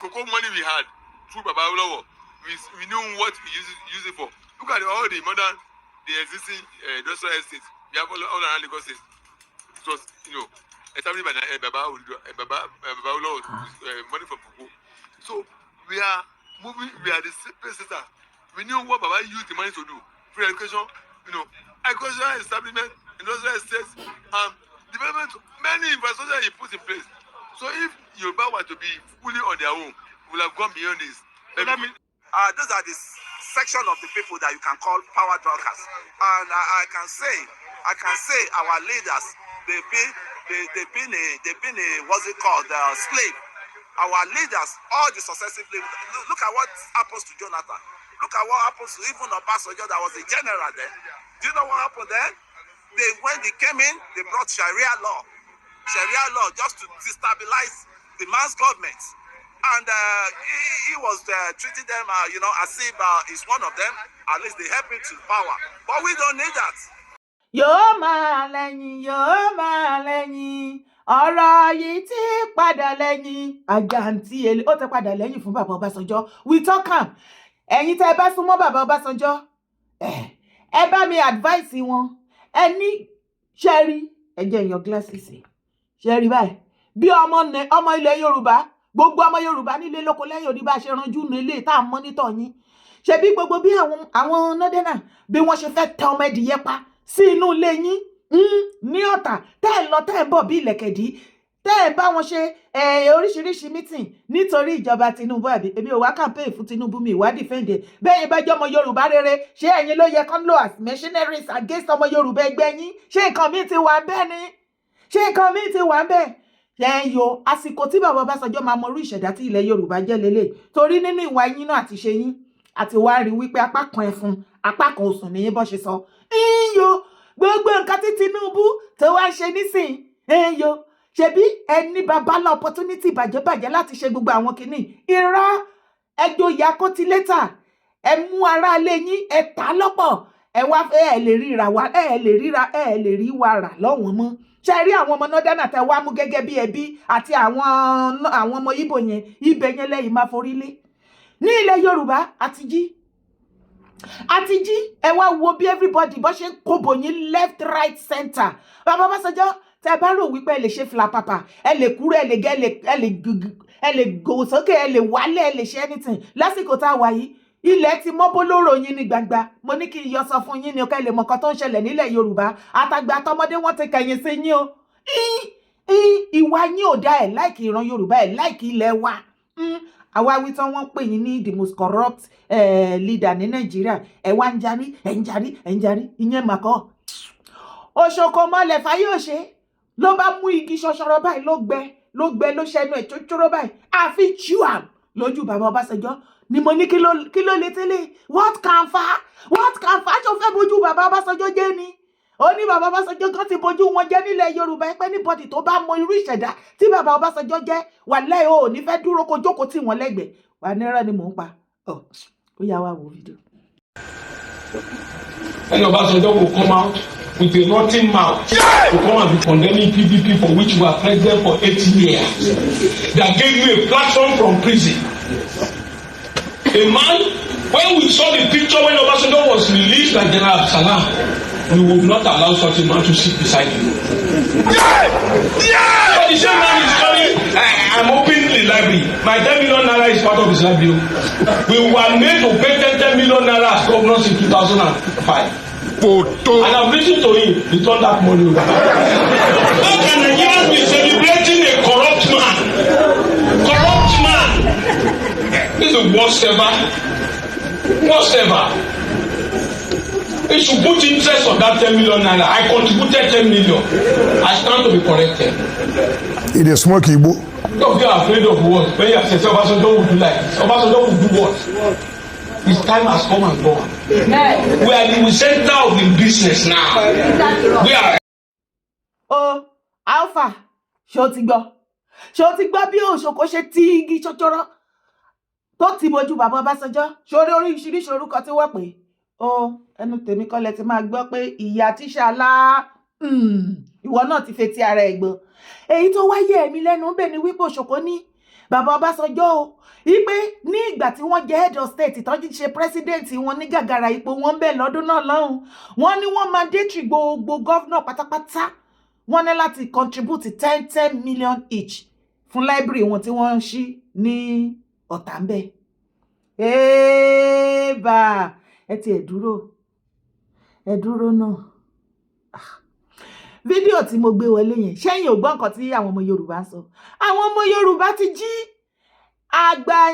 Cocoa money we had through Baba Olowo, we knew what we use it for. Look at all the modern, the existing industrial estates. We have all around Lagos State. It was, established by Baba Olowo, money from Cocoa. So we are moving, we are the sister. We knew what Baba used the money to do. Free education, agricultural establishment, industrial estates, development, many infrastructure he put in place. So if Yoruba were to be fully on their own, we will have gone beyond this. So that means, those are the section of the people that you can call power drunkards. And I can say our leaders, they've been a what's it called, slave. Our leaders, all the successive leaders, look at what happens to Jonathan. Look at what happens to even Obasanjo, that was a general then. Do you know what happened then? When they came in, they brought Sharia law just to destabilize the man's government. And he was treating them, as if he's one of them. At least they help him to power. But we don't need that. Yóò máa lẹ́yìn, ọ̀rọ̀ yìí ti padà lẹ́yìn. Àjàǹtí èlé ó ti padà lẹ́yìn fún bàbá Ọbásanjọ́. We talk am. Ẹ̀yin tẹ́ bá súnmọ́ bàbá Ọbásanjọ́. Ẹ bá mi advice wọn. Ẹ ní ṣẹ́rí, ẹ jẹ́ your glasses. Ṣẹ́rí báyìí. Bí ọmọ ilẹ̀ Yorùbá, gbogbo ọmọ Yorùbá nílé lóko lẹ́yìn òní bá ṣe ranjú nílé tá à ń mọ́nítọ̀ yín. Ṣebí gbogbo bí àwọn nọ́dẹ́nà bí wọ́n ṣe fẹ́ tẹ ọmọ ẹdìyẹ pa sí inú ilé yín ní Ọ̀tà tẹ́ ẹ̀ lọ tẹ́ ẹ̀ bọ̀ bí ìlẹ̀kẹ̀dí tẹ́ ẹ̀ bá wọn ṣe oríṣiríṣi meeting nítorí ìjọba Tinubu àbí èmi ò wá campaign fún Tinubu mi ìwà defend bẹ́ẹ̀ bá jẹ́ ọmọ Yorùbá rere ṣé ẹ̀yin ló yẹ kán lò as mercenaries against ọmọ Yorùbá ẹgbẹ́ yín ṣé nǹkan mi ti wà bẹ́ẹ̀ ni ṣé nǹkan mi ti wà bẹ́ẹ̀ ẹ̀yọ àsìkò tí bàbá Ọbásanjọ́ máa mọrú ìṣẹ̀dá tí ilẹ̀ Yorùbá jẹ́ lélẹ̀ torí nínú ìwà yín náà àti ṣe yín àti wá rí wípé apá kan ẹfun apá kan òsùn nìyẹn bọ́ ṣe sọ iyọ gbogbo nǹkan tí Tinubu tó wá ṣe nísìn iyọ ṣebí ẹni babalá opportunity bàjẹ́bàjẹ́ láti ṣe gbogbo àwọn kìíní irọ́ ẹjọ́ ìyá kó ti létà ẹ mú ara lé yín ẹ tà lọ́pọ̀ ẹ wá ẹ lè rí wa rà lọ́wọ́n mọ́ ṣe rí àwọn ọmọ nọ́dánà tẹ wá mú gẹ́gẹ́ bí ẹbí àti àwọn ọmọ Ìgbò yẹn ibẹ̀ yẹn lẹ́yìn máa forí lé ní ilẹ̀ Yorùbá àti jí ẹ wá wo bí everybody bó ṣe ń kóbò yín left right center bàbá Ọbásanjọ́ tẹ bá rò wípé ẹ lè ṣe flapapa ẹ lè kúrò ẹ lè gẹ ẹ lè gò sókè ẹ lè wálẹ̀ ẹ lè ṣe anything lásìkò tá a wà yìí ilẹ̀ ti mọ́ bólóró yín ní gbangba mo ní kí n yọ sọ fún yín ní ọkọ ilé mọ̀kan tó ń ṣẹlẹ̀ nílẹ̀ Yorùbá àtàgbà àtọmọdé wọn ti kẹ̀yìn sí yín o ìwà yín ò dá ẹ̀ láìkì ìran Yorùbá ẹ̀ láìkì ilẹ̀ wa àwa wí tán wọ́n pè yín ní the most corrupt leader ní Nàìjíríà ẹ̀ wá ń jarí ìyẹn màkọ́ òṣòkò mọ́lẹ̀ fáyé òṣè ló bá mú igi ṣọṣọrọ báyìí ló gbẹ ló ṣẹnu ẹ̀ ṣoṣoro báyìí àfi chuam lójú bàbá Ọbásanjọ́ ni mo ní kí ló lè tẹ́lẹ̀ what can fa ṣó fẹ́ bójú bàbá Ọbásanjọ́ jẹ́ ni ó ní bàbá Ọbásanjọ́ kan ti bójú wọn jẹ́ nílẹ̀ Yorùbá ẹ pé anybody tó bá mọ irú ìṣẹ̀dá tí bàbá Ọbásanjọ́ jẹ́ wàláhì ò ní fẹ́ dúró kó jókòó tí wọ́n lẹ́gbẹ̀ẹ́ wà ní rẹ́ ni mò ń pa ó yá wá wo fídíò. When Obasanjo will come out with a rotten mouth to come and be condemning PDP for which we are president for 80 years, that gave you a platform from prison. A man, when we saw the picture when Obasanjo was released by General Salam, we would not allow such a man to sit beside you. But the same man is coming, I'm opening the library. My 10 million naira is part of his library. We were made to pay 10 million naira as governors in 2005. And I've written to him, return that money over. How can Nigerians be celebrating a corrupt man? Corrupt man! This is the worst ever. Worst ever. They should put interest on that 10 million naira. I contributed 10 million. I stand to be corrected. It is small Igbo. Don't be afraid of what? When you have said Obasanjo will do like this, Obasanjo will do what? His time has come and gone. We are in the center of the business now. We are. Oh, Alpha, ṣó ti gbọ́ bí òṣòkò ṣe ti igi ṣọṣọrọ tó ti bojú bàbá Ọbásanjọ́ sórí oríṣiríṣi orúkọ tí wọ́n pè ẹnu tèmi kọ́lẹ̀ ti máa gbọ́ pé ìyá tíṣà lá ìwọ náà ti fetí ara ẹ̀ gbọ́ èyí tó wáyé ẹ̀mí lẹ́nu bẹ́ẹ̀ ni wípé òṣòkò ní bàbá Ọbásanjọ́ o ipe ní ìgbà tí wọ́n jẹ́ head of state tó ṣe president wọn ní gàgàrà ipò wọn bẹ́ẹ̀ lọ́dún náà lọ́hùn wọ́n ní wọ́n mandatory gbogbo governor pátápátá wọ́n ní láti contribute 10 million each fún library wọn tí wọ́n ń ṣí ní Ọ̀tà ń bẹ̀. Eba ẹ ti ẹ dúró náà. Fídíò tí mo gbé wọlé yẹn ṣẹ́yìn ò gbọ́ nǹkan tí àwọn ọmọ Yorùbá ń sọ. Àwọn ọmọ Yorùbá ti jí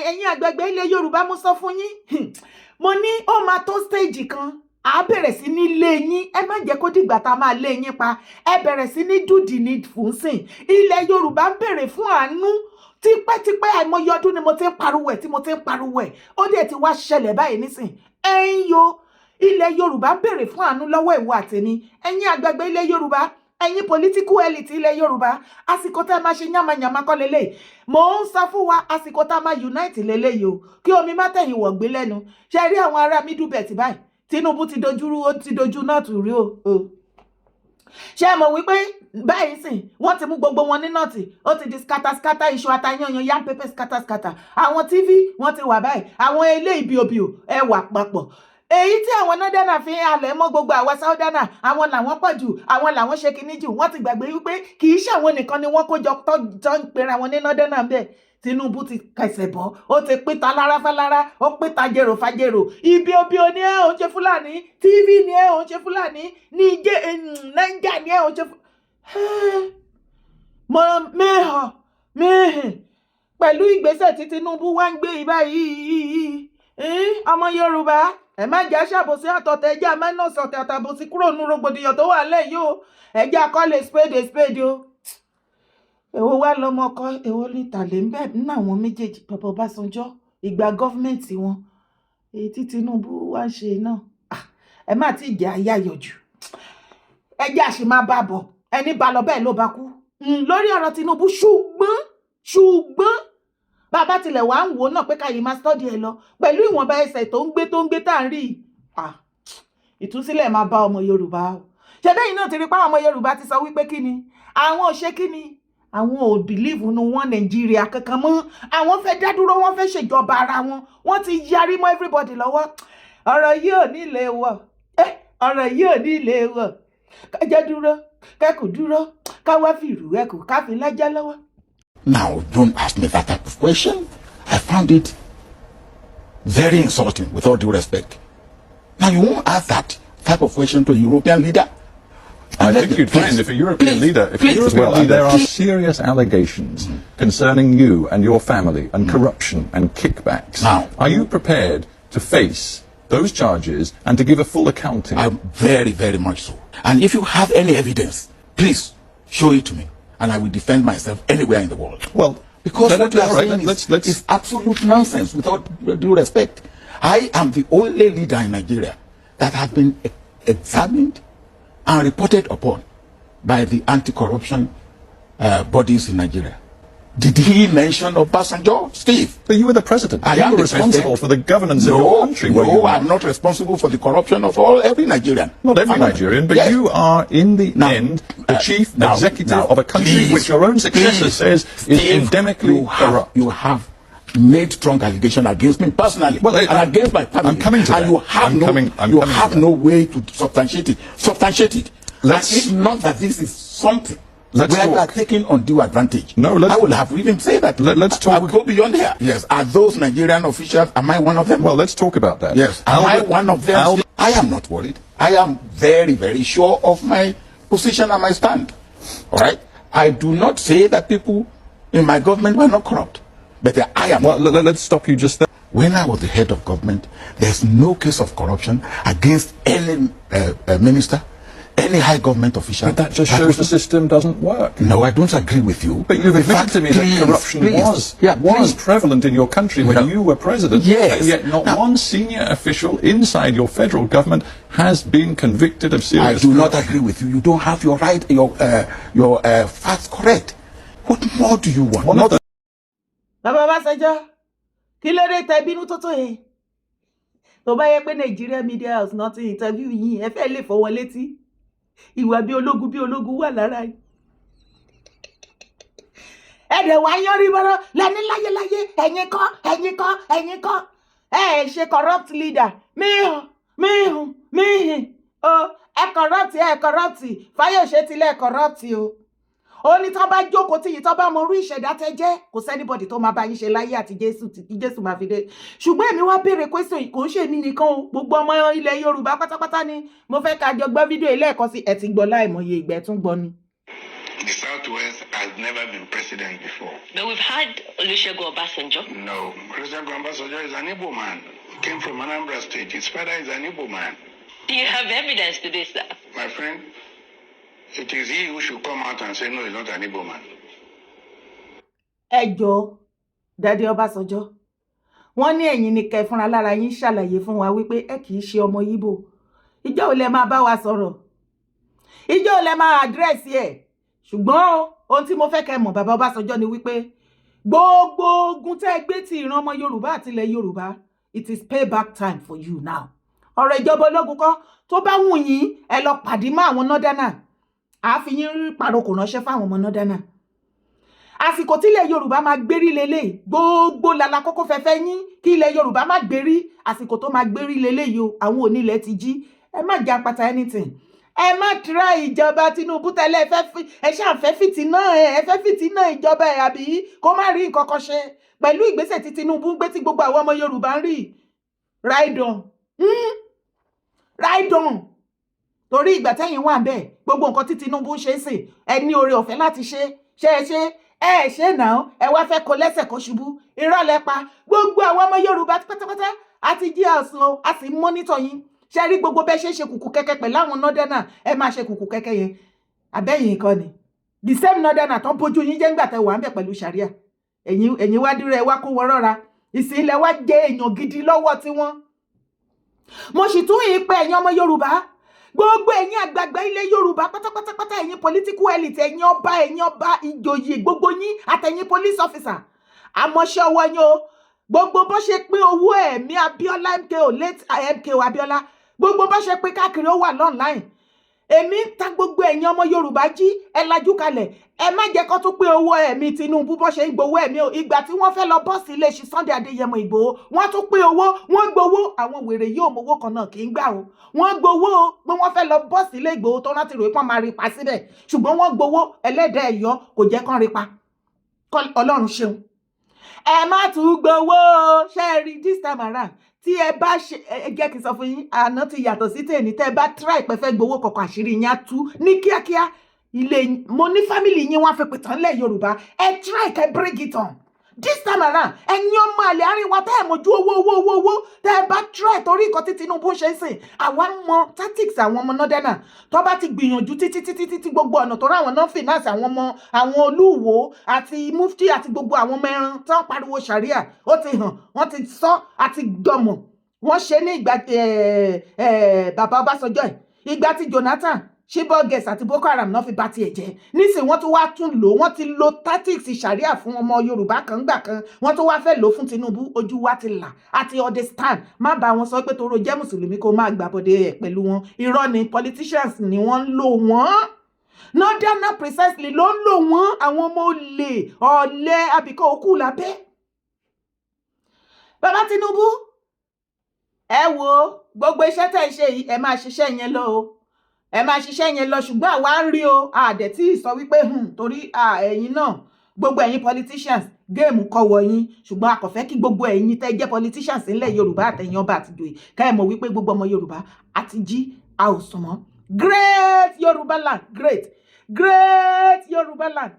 ẹ̀yin àgbẹ̀gbẹ̀ ilẹ̀ Yorùbá mo sọ fún yín. Mo ní ó máa tó stage kan a bẹ̀rẹ̀ sí ní lé yín ẹ má jẹ́ kó dìgbà tá a máa lé yín pa ẹ bẹ̀rẹ̀ sí ní dùdì ní fúnsìn. Ilẹ̀ Yorùbá ń bèrè fún àánú tipẹ́tipẹ́ àìmọye ọdún ni mo ti ń pariwo ẹ̀ ó dẹ̀ ti wá ṣẹlẹ̀ báyìí nísìn. Ẹ̀yin yo ilẹ̀ Yorùbá ń bèrè fún àánú lọ́wọ́ ìwọ àtẹ̀mí ẹ̀yin àgbàgbé ilẹ̀ Yorùbá ẹ̀yin political elite ilẹ̀ Yorùbá àsìkò tá a máa ṣe yánmayànmá kọ́ lélẹ̀ mò ń sọ fún wa àsìkò tá a máa unite lélẹ̀ yìí o kí omi má tẹ̀yìn wọ̀ gbé lẹ́nu ṣe rí àwọn ará middle belt báyìí Tinubu ti dojú náà tù rí o ṣé mọ̀ wípé báyìí sìn wọ́n ti mú gbogbo wọn ní nọ́ọ̀tì ó ti di skata iṣu atayanyan yam pepper skata àwọn TV wọ́n ti wà báyìí àwọn ilé ìbíòbíò ẹ wà papọ̀ èyí tí àwọn nọ́dánà fi halẹ̀ mọ́ gbogbo àwa sáúdánà àwọn làwọn pọ̀ jù àwọn làwọn ṣe kinní jù wọ́n ti gbàgbé wípé kì í ṣàwọn nìkan ni wọ́n kó jọ tó ń pera wọn ní nọ́dánà ń bẹ̀. Tinubu ti kẹsẹ̀ bọ́ ó ti pín ta lára fálára ó pín ta jèrò fàjèrò ìbíòbíò ni ẹ ò ń ṣe Fúlàní TV ni ẹ ò ń ṣe Fúlàní ní Nàìjíríà ni ẹ ò ń ṣe mẹ́hàn pẹ̀lú ìgbésẹ̀ tí Tinubu wá ń gbé ìbáyìí ọmọ Yorùbá ẹ má jẹ́ ṣàbòsí àtọ̀tẹ̀ ẹjẹ́ amẹ́nọ̀sì ọ̀tẹ̀ àtàbòsí kúrò nínú rògbòdìyàn tó wà lẹ́yìn o ẹjẹ́ akọ́lé spade o. Èwo wá lọmọ ọkọ èwo ní tàlẹ́ ń bẹ̀ nínú àwọn méjèèjì bàbá Ọbásanjọ́ ìgbà gọ́fìmẹ̀ntì wọn èyí tí Tinubu wá ń ṣe náà ẹ má tí ìjà ayé ayọ̀jù ẹjẹ́ àṣìmá bá bọ̀ ẹni bá lọ bẹ́ẹ̀ ló bá kú lórí ọ̀rọ̀ Tinubu ṣùgbọ́n bàbá tilẹ̀ wá ń wò náà pé káyìí máa stọ́dì ẹ lọ pẹ̀lú ìwọ̀nba ẹsẹ̀ tó ń gbé tá à ń rí ìtúsílẹ̀ máa bá ọmọ Yorùbá o ṣe bẹ́ẹ̀ náà ti rí pé àwọn ọmọ Yorùbá ti sọ wípé kí ni àwọn ò ṣe kí ni àwọn ò bìlíìfù nu wọn Nàìjíríà kankan mọ́ àwọn fẹ́ dá dúró wọ́n fẹ́ ṣèjọba ara wọn wọ́n ti yarí mọ́ everybody lọ́wọ́ ọ̀rọ̀ yìí ò ní lè wọ̀ kájá dúró kẹ́kù dúró káwá fìrù ẹ̀kù káfí lájá lọ́wọ́. Now, don't ask me that type of question. I found it very insulting, with all due respect. Now, you won't ask that type of question to a European leader. I think you'd find if a European leader, there are serious allegations concerning you and your family and corruption and kickbacks. Now, are you prepared to face those charges and to give a full accounting? I'm very, very much so. And if you have any evidence, please show it to me, and I will defend myself anywhere in the world. Well, because what you are saying is absolute nonsense, without due respect. I am the only leader in Nigeria that has been examined and reported upon by the anti-corruption bodies in Nigeria. Did he mention Obasanjo, Steve? But you were the president. I am responsible for the governance of your country. No, I'm not responsible for the corruption of every Nigerian. Not every Nigerian, but yes. You are, in the end, the chief executive of a country which your own successor says is endemically corrupt. You have made strong allegation against me personally, and against my family. I'm coming to that. And you have no way to substantiate it. It's not that this is something where you are taking undue advantage. No, I will have even say that. Let's talk. I will go beyond here. Yes. Are those Nigerian officials? Am I one of them? Well, let's talk about that. Yes. Am I one of them? I am not worried. I am very, very sure of my position and my stand. All right. I do not say that people in my government were not corrupt, but I am. Well, let's stop you just there. When I was the head of government, there's no case of corruption against any minister, any high government official. But that just shows the system doesn't work. No, I don't agree with you. But you've admitted to me that corruption was prevalent in your country when you were president. Yes. Yet not one senior official inside your federal government has been convicted of serious corruption. I do not agree with you. You don't have your facts correct. What more do you want? Bàbá Ọbásanjọ́, kí ló dé tẹ́ bínú tó tó yẹn? Tó bá yẹ pé Nigeria Media House náà ti interview yín, ẹ fẹ́ lè fọwọ́ létí. Ìwà bí ológun wà lára yín. ẹ̀dẹ̀ wá yọrí bọ́rọ̀ lẹ́ni láyéláyé ẹ̀yin kọ́ ṣe corrupt leader míhùn ẹ corrupt Fáyọ̀ṣe tilẹ̀ corrupt o ó ní tán bá jókòó tí yìí tán bá mọ orí ìṣẹ̀dá tẹ́ jẹ́ kò sẹ́nibọ̀dì tó máa bá yín ṣe láyé àti Jésù máa fi dé ṣùgbọ́n èmi wá béèrè question kò ń ṣe mí nìkan o gbogbo ọmọ ilẹ̀ Yorùbá pátápátá ni mo fẹ́ ká jọ gbọ́ fídíò ilé ẹ̀kọ́ sí ẹ̀ ti gbọ́ láìmọye ìgbẹ́ tún gbọ́ ni. The Southwest has never been president before. But we've had Olusegun Obasanjo. No, President Obasanjo is an Igbo man. He came from Anambra State. His father is an Igbo man. Do you have evidence to this, sir? My friend, it is he who should come out and say, no, he's not an Igbo man. Ẹ jọ̀ọ́, Daddy Obasanjo. Wọ́n ní ẹ̀yin ni kẹ́ fúnra lára yín ṣàlàyé fún wa wípé ẹ kì í ṣe ọmọ Ìgbò. Ìjọ́ ò lẹ máa bá wa sọ̀rọ̀. Ìjọ́ ò lẹ máa àdírẹ́sì ẹ̀. Ṣùgbọ́n ohun tí mo fẹ́ kẹ́ mọ̀ bàbá Ọbásanjọ́ ni wípé gbogbo ogun tẹ́ gbé ti ìran ọmọ Yorùbá àti ilẹ̀ Yorùbá, it is payback time for you now. Ọ̀rọ̀ ìjọba ológun kọ́ tó bá wù yín ẹ lọ pàdé mọ́ àwọn nọ́dánà. Àfi yín pàrokò ránṣẹ́ fáwọn ọmọ nọ́dánà. Àsìkò tí ilẹ̀ Yorùbá máa gbérí lélẹ̀ gbogbo lala kókó fẹ́fẹ́ yín kí ilẹ̀ Yorùbá má gbérí àsìkò tó máa gbérí lélẹ̀ yìí o àwọn onílẹ̀ ti jí ẹ má jẹ́ apata anything. Ẹ má tra ìjọba Tinubu tẹ́lẹ̀ ẹ ṣàfẹ́ fìtínà ìjọba ẹ̀ àbí kó má rí nǹkan kan ṣe pẹ̀lú ìgbésẹ̀ tí Tinubu gbé tí gbogbo àwọn ọmọ Yorùbá ń rí ride on torí ìgbà tẹ́yìn wà bẹ́ẹ̀ gbogbo nǹkan tí Tinubu ṣe é sè ẹ ní oore ọ̀fẹ́ láti ṣe ẹ ṣe náà ẹ wá fẹ́ kó lẹ́sẹ̀ kó ṣubú irọ́ lẹ́pa gbogbo àwọn ọmọ Yorùbá pátápátá àti jí àsùn o a sì mọ́nítọ̀ yín ṣe rí gbogbo bẹ́ẹ̀ ṣe kùkù kẹ́kẹ́ pẹ̀lú àwọn nọ́dẹ́nà ẹ máa ṣe kùkù kẹ́kẹ́ yẹn abẹ́yìn nǹkan ni the same nọ́dẹ́nà tó ń bójú yín jẹ́ ńgbà tẹ́ wà ń bẹ̀ pẹ̀lú ṣàríà ẹ̀yin wá dúró ẹ wá kó wọ́n rọ́ra ìsìn ilẹ̀ wá jẹ́ èèyàn gidi lọ́wọ́ tiwọn. mo sì tún yìí pé ẹ̀yin ọmọ Yorùbá gbogbo ẹ̀yin àgbààgbà ilẹ̀ Yorùbá pátápátá ẹ̀yin political elite ẹ̀yin ọba ìjòyè gbogbo yín àtẹ̀yin police officer àmọ́ṣẹ́ ọwọ́ yín o gbogbo bó ṣe pín owó ẹ̀mí Abíọ́lá MKO late MKO Abíọ́lá gbogbo bá ṣe pé káàkiri ó wà online èmi ń ta gbogbo ẹ̀yin ọmọ Yorùbá jí ẹ lajú kalẹ̀ ẹ má jẹ́ kó tún pé owó ẹ̀mí Tinubu bó ṣe ń gbowó ẹ̀mí o ìgbà tí wọ́n fẹ́ lọ bọ́ọ̀sì iléeṣẹ́ Sunday Adéyẹmọ Ìgbòho wọ́n tún pé owó wọ́n gbowó àwọn wèrè yóò mowó kan náà kì í gbà o wọ́n gbowó o pé wọ́n fẹ́ lọ bọ́ọ̀sì ilé Ìgbòho tó rántí ròyìn pọ́n máa rí pa síbẹ̀ ṣùgbọ́n wọ́n gbowó ẹlẹ́dàá ẹ̀yọ́ kò jẹ́ kán rí pa Ọlọ́run ṣeun ẹ má tún gbowó ṣe rí this time around tí ẹ bá ṣe ẹ jẹ́ kí n sọ fún yín àná ti yàtọ̀ sí tèmi tẹ́ ẹ bá try pé fẹ́ gbowó kọ̀ọ̀kan àṣírí yín á tú ní kíákíá ilé mo ní family yín wọ́n á fi pìtàn lẹ̀ Yorùbá ẹ try kẹ́ break it on this time around ẹ̀yin ọmọ àlè àárín wa tẹ́ ẹ mojú owó tẹ́ ẹ bá try torí nǹkan tí Tinubu ṣe ń sìn àwa mọ tactics àwọn ọmọ nọ́dẹ́nà tó bá ti gbìyànjú títí gbogbo ọ̀nà tó ráwọn náà finance àwọn Olúwo àti mufti àti gbogbo àwọn ọmọ ẹran tó ń pariwo ṣàríà ó ti hàn wọ́n ti sọ àti gbọmọ̀ wọ́n ṣe ní ìgbà bàbá Ọbásanjọ́ ẹ̀ ìgbà tí Jonathan Ṣíbọ̀gẹ̀sì àti Boko Haram náà fi bá tiẹ̀ jẹ́ nísìnyí wọ́n tún wá tún lò wọ́n ti lo tactics ṣàríà fún ọmọ Yorùbá kan gbà kan wọ́n tún wá fẹ́ lò fún Tinubu ojú wa ti là àti understand má bá wọn sọ pé toro jẹ́ mùsùlùmí kó máa gbàbọ̀dé ẹ̀ pẹ̀lú wọn irọ́ ni politicians ni wọ́n ń lò wọ́n nọ́dánà precisely ló ń lò wọ́n àwọn ọmọ olè ọ̀lẹ àbíkọ́ òkú lábẹ́. Bàbá Tinubu ẹ wo gbogbo iṣẹ́ tẹ̀ ń ṣe yìí ẹ máa ṣiṣẹ́ yẹn lọ o ẹ máa ṣiṣẹ́ yẹn lọ ṣùgbọ́n àwa ń rí o àdẹ̀ tí ì sọ wípé torí ẹ̀yin náà gbogbo ẹ̀yin politicians géèmù kọwọ́ yín ṣùgbọ́n a kò fẹ́ kí gbogbo ẹ̀yin tẹ́ jẹ́ politicians nílẹ̀ Yorùbá àtẹ̀yìn ọba àtijọ́ yìí ká ẹ mọ̀ wípé gbogbo ọmọ Yorùbá àti jí a ò sùn mọ́ great Yorùbá land great Yorùbá land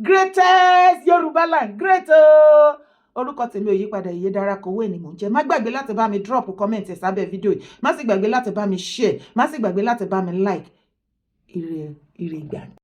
greatest Yorùbá land great o. Orúkọ tèmi ò yípadà Ìyèdára Kòwé ni mò ń jẹ́ má gbàgbé láti bá mi drop comment sábẹ́ fídíò yìí má sì gbàgbé láti bá mi share má sì gbàgbé láti bá mi like ire ìgbà.